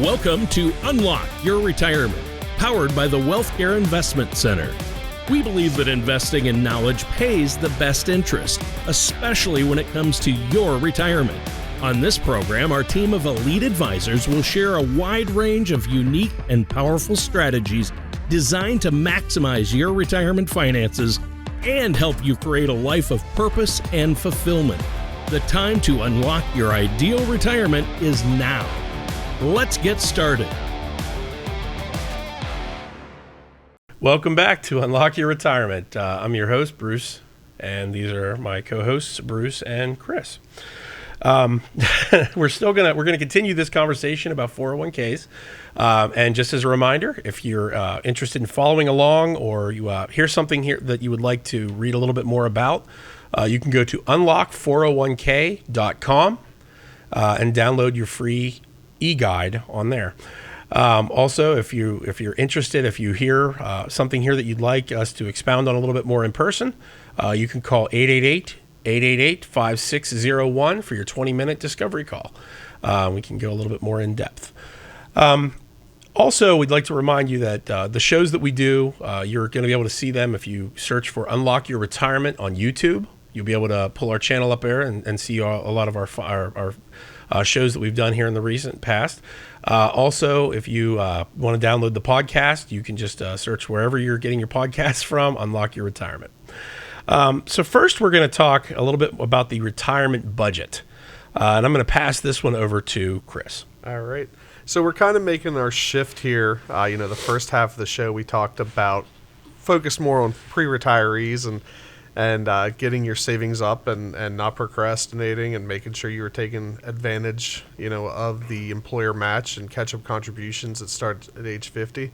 Welcome to Unlock Your Retirement, powered by the Wealthcare Investment Center. We believe that investing in knowledge pays the best interest, especially when it comes to your retirement. On this program, our team of elite advisors will share a wide range of unique and powerful strategies designed to maximize your retirement finances and help you create a life of purpose and fulfillment. The time to unlock your ideal retirement is now. Let's get started. Welcome back to Unlock Your Retirement. I'm your host, Bruce, and these are my co-hosts, Bruce and Chris. We're gonna continue this conversation about 401ks. And just as a reminder, if you're interested in following along, or you hear something here that you would like to read a little bit more about, you can go to unlock401k.com and download your free eGuide on there. Also, if you're interested, if you hear something here that you'd like us to expound on a little bit more in person, you can call 888-5601 for your 20-minute discovery call. We can go a little bit more in depth. Also, we'd like to remind you that the shows that we do, you're going to be able to see them if you search for Unlock Your Retirement on YouTube. You'll be able to pull our channel up there and see a lot of our shows that we've done here in the recent past. Also, if you want to download the podcast, you can just search wherever you're getting your podcasts from, Unlock Your Retirement. So first, we're going to talk a little bit about the retirement budget. And I'm going to pass this one over to Chris. All right. So we're kind of making our shift here. The first half of the show, we talked about focus more on pre-retirees and getting your savings up and not procrastinating and making sure you were taking advantage, of the employer match and catch-up contributions that start at age 50.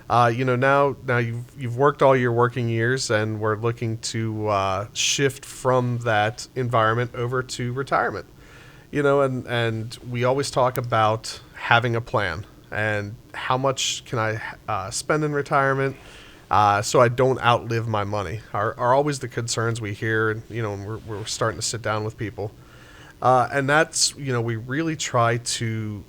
Now you've worked all your working years, and we're looking to shift from that environment over to retirement. And we always talk about having a plan and how much can I spend in retirement so I don't outlive my money are always the concerns we hear, and we're starting to sit down with people, and that's we really try to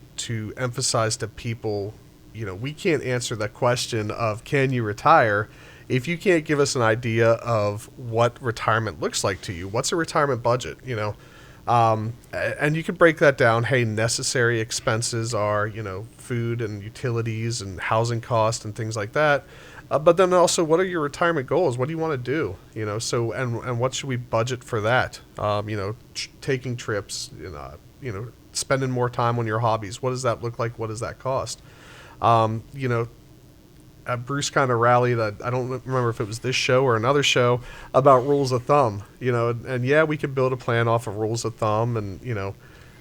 emphasize to people, we can't answer the question of can you retire if you can't give us an idea of what retirement looks like to you. What's a retirement budget? And you can break that down. Hey, necessary expenses are food and utilities and housing costs and things like that. But then also, what are your retirement goals? What do you want to do? So and what should we budget for that? Taking trips, spending more time on your hobbies. What does that look like? What does that cost? Bruce kind of rallied, I don't remember if it was this show or another show, about rules of thumb, and yeah, we could build a plan off of rules of thumb and,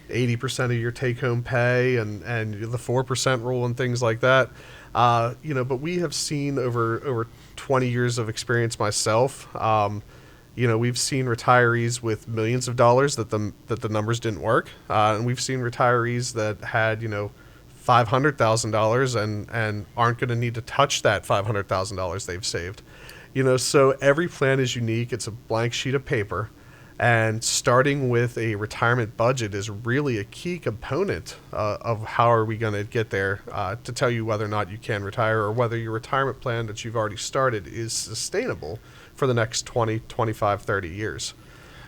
80% of your take-home pay and the 4% rule and things like that. But we have seen over 20 years of experience myself, we've seen retirees with millions of dollars that the numbers didn't work. And we've seen retirees that had, $500,000 and aren't going to need to touch that $500,000 they've saved. So every plan is unique. It's a blank sheet of paper. And starting with a retirement budget is really a key component of how are we going to get there to tell you whether or not you can retire or whether your retirement plan that you've already started is sustainable for the next 20, 25, 30 years.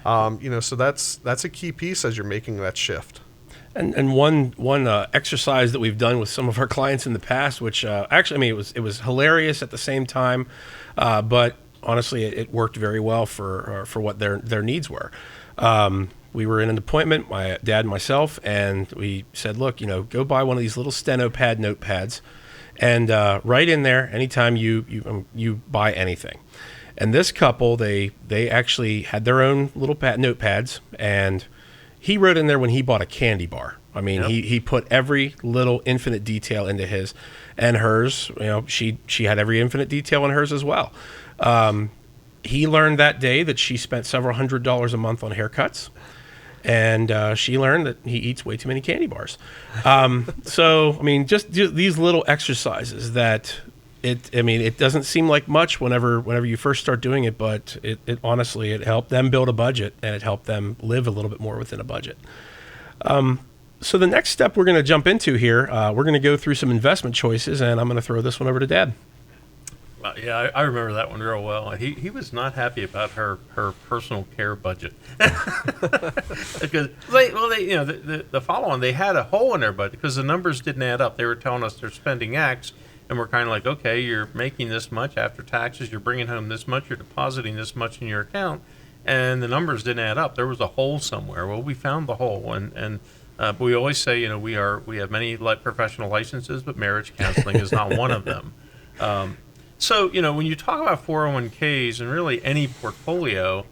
So that's a key piece as you're making that shift. And one exercise that we've done with some of our clients in the past, which it was hilarious at the same time, but honestly, it worked very well for what their needs were. We were in an appointment, my dad and myself, and we said, look, go buy one of these little steno-pad notepads and write in there anytime you buy anything. And this couple, they actually had their own little notepads, and he wrote in there when he bought a candy bar. I mean, yep. He put every little infinite detail into his and hers. She had every infinite detail in hers as well. He learned that day that she spent several $100s a month on haircuts, and she learned that he eats way too many candy bars. Just these little exercises that it doesn't seem like much whenever you first start doing it, but it honestly, it helped them build a budget, and it helped them live a little bit more within a budget. So the next step we're going to jump into here, we're going to go through some investment choices, and I'm going to throw this one over to Dad. Yeah, I remember that one real well. He was not happy about her personal care budget because the follow-on, they had a hole in their budget because the numbers didn't add up. They were telling us they're spending X, and we're kind of like, okay, you're making this much after taxes, you're bringing home this much, you're depositing this much in your account, and the numbers didn't add up. There was a hole somewhere. Well, we found the hole, and but we always say, we have many professional licenses, but marriage counseling is not one of them. So, when you talk about 401ks and really any portfolio,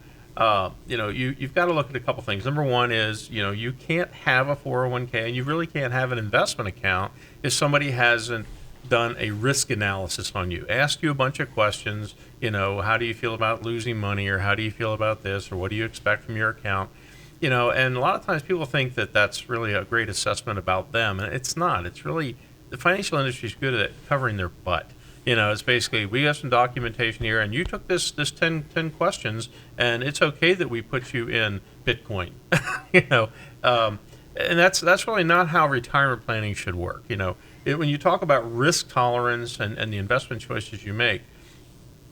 you've got to look at a couple things. Number one is, you can't have a 401k and you really can't have an investment account if somebody hasn't done a risk analysis on you. Ask you a bunch of questions, how do you feel about losing money, or how do you feel about this, or what do you expect from your account? And a lot of times people think that that's really a great assessment about them, and it's not. It's really, the financial industry is good at covering their butt. It's basically, we have some documentation here, and you took this 10 questions, and it's okay that we put you in Bitcoin. And that's really not how retirement planning should work. When you talk about risk tolerance and the investment choices you make,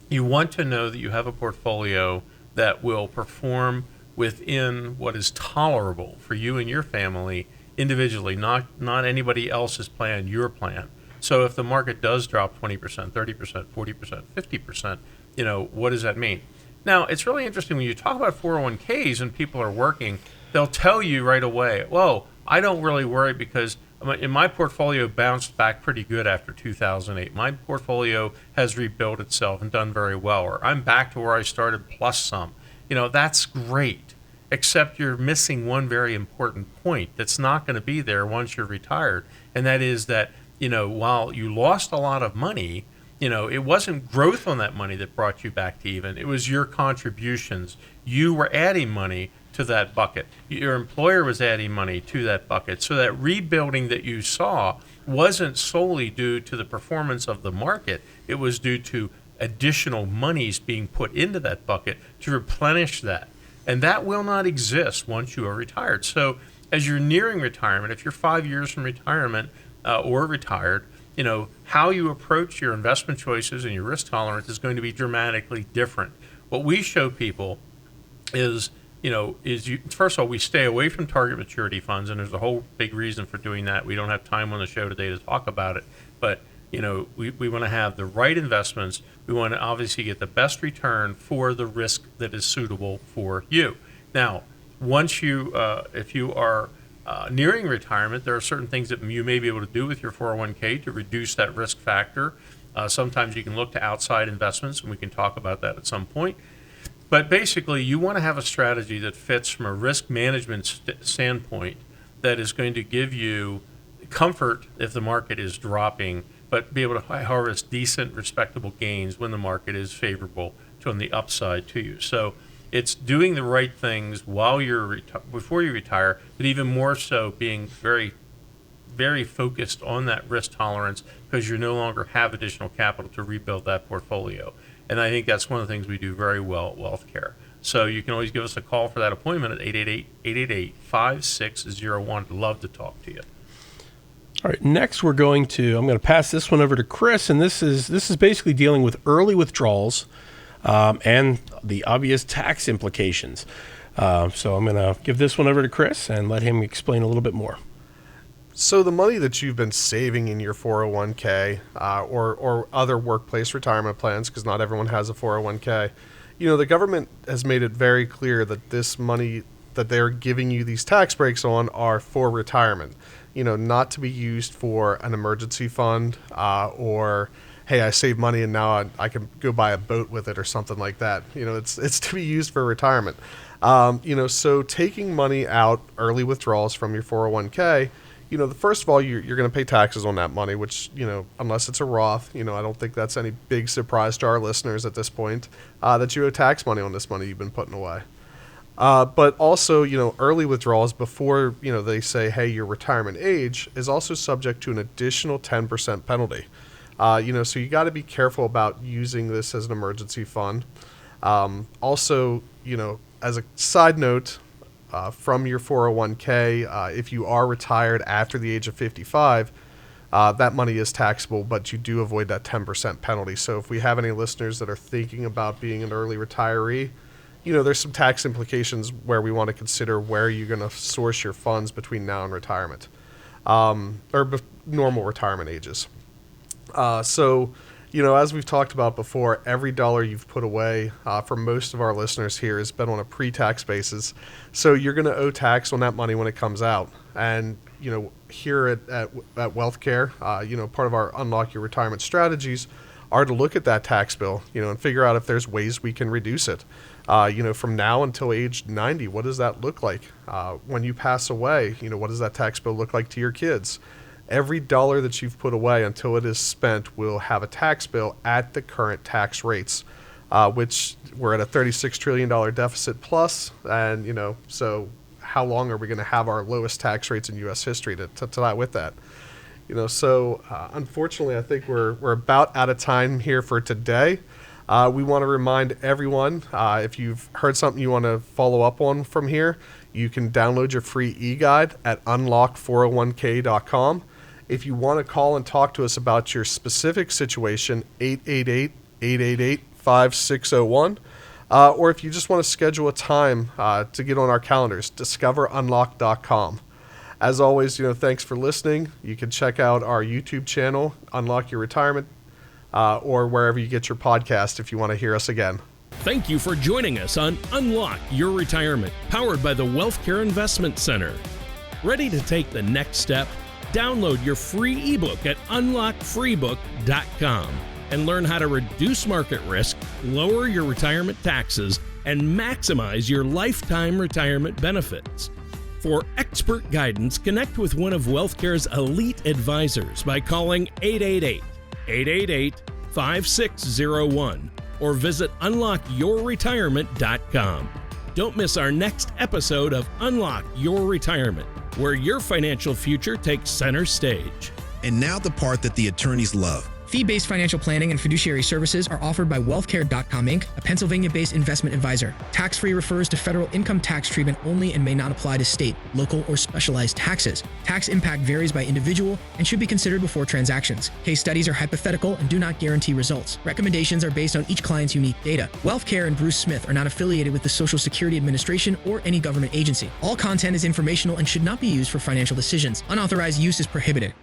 you want to know that you have a portfolio that will perform within what is tolerable for you and your family individually, not anybody else's plan, your plan. So if the market does drop 20%, 30%, 40%, 50%, what does that mean? Now, it's really interesting when you talk about 401ks and people are working, they'll tell you right away, whoa, I don't really worry because my portfolio bounced back pretty good after 2008. My portfolio has rebuilt itself and done very well, or I'm back to where I started plus some. That's great, except you're missing one very important point that's not going to be there once you're retired, and that is that, while you lost a lot of money, it wasn't growth on that money that brought you back to even. It was your contributions. You were adding money to that bucket. Your employer was adding money to that bucket. So that rebuilding that you saw wasn't solely due to the performance of the market. It was due to additional monies being put into that bucket to replenish that. And that will not exist once you are retired. So as you're nearing retirement, if you're 5 years from retirement or retired, how you approach your investment choices and your risk tolerance is going to be dramatically different. What we show people is, first of all, we stay away from target maturity funds, and there's a whole big reason for doing that. We don't have time on the show today to talk about it, but we want to have the right investments. We want to obviously get the best return for the risk that is suitable for you. Now, once if you are nearing retirement, there are certain things that you may be able to do with your 401k to reduce that risk factor. Sometimes you can look to outside investments, and we can talk about that at some point. But basically, you want to have a strategy that fits from a risk management standpoint that is going to give you comfort if the market is dropping, but be able to harvest decent, respectable gains when the market is favorable to on the upside to you. So it's doing the right things while you're before you retire, but even more so being very, very focused on that risk tolerance because you no longer have additional capital to rebuild that portfolio. And I think that's one of the things we do very well at Wealthcare. So you can always give us a call for that appointment at 888-888-5601. I'd love to talk to you. All right, next I'm going to pass this one over to Chris, and this is basically dealing with early withdrawals and the obvious tax implications. So I'm going to give this one over to Chris and let him explain a little bit more. So the money that you've been saving in your 401k or other workplace retirement plans, because not everyone has a 401k, the government has made it very clear that this money that they're giving you these tax breaks on are for retirement, not to be used for an emergency fund or, hey, I saved money and now I can go buy a boat with it or something like that. It's to be used for retirement. So taking money out, early withdrawals from your 401k, first of all, you're going to pay taxes on that money, which, unless it's a Roth, I don't think that's any big surprise to our listeners at this point, that you owe tax money on this money you've been putting away. But also, early withdrawals before, they say, hey, your retirement age is also subject to an additional 10% penalty. So you got to be careful about using this as an emergency fund. Also, as a side note, from your 401k. If you are retired after the age of 55, that money is taxable, but you do avoid that 10% penalty. So if we have any listeners that are thinking about being an early retiree, there's some tax implications where we want to consider where you're going to source your funds between now and retirement, normal retirement ages. So, as we've talked about before, every dollar you've put away for most of our listeners here has been on a pre-tax basis. So you're going to owe tax on that money when it comes out. And, here at Wealthcare, part of our Unlock Your Retirement strategies are to look at that tax bill, and figure out if there's ways we can reduce it. From now until age 90, what does that look like? When you pass away, what does that tax bill look like to your kids? Every dollar that you've put away until it is spent will have a tax bill at the current tax rates, which we're at a $36 trillion deficit plus. And, so how long are we going to have our lowest tax rates in U.S. history to tie with that? So unfortunately, I think we're about out of time here for today. We want to remind everyone, if you've heard something you want to follow up on from here, you can download your free eGuide at unlock401k.com. If you want to call and talk to us about your specific situation, 888-888-5601. Or if you just want to schedule a time to get on our calendars, discoverunlock.com. As always, thanks for listening. You can check out our YouTube channel, Unlock Your Retirement, or wherever you get your podcast if you want to hear us again. Thank you for joining us on Unlock Your Retirement, powered by the Wealthcare Investment Center. Ready to take the next step? Download your free ebook at unlockfreebook.com and learn how to reduce market risk, lower your retirement taxes, and maximize your lifetime retirement benefits. For expert guidance, connect with one of Wealthcare's elite advisors by calling 888-888-5601 or visit unlockyourretirement.com. Don't miss our next episode of Unlock Your Retirement, where your financial future takes center stage. And now the part that the attorneys love. Fee-based financial planning and fiduciary services are offered by Wealthcare.com Inc., a Pennsylvania-based investment advisor. Tax-free refers to federal income tax treatment only and may not apply to state, local, or specialized taxes. Tax impact varies by individual and should be considered before transactions. Case studies are hypothetical and do not guarantee results. Recommendations are based on each client's unique data. Wealthcare and Bruce Smith are not affiliated with the Social Security Administration or any government agency. All content is informational and should not be used for financial decisions. Unauthorized use is prohibited.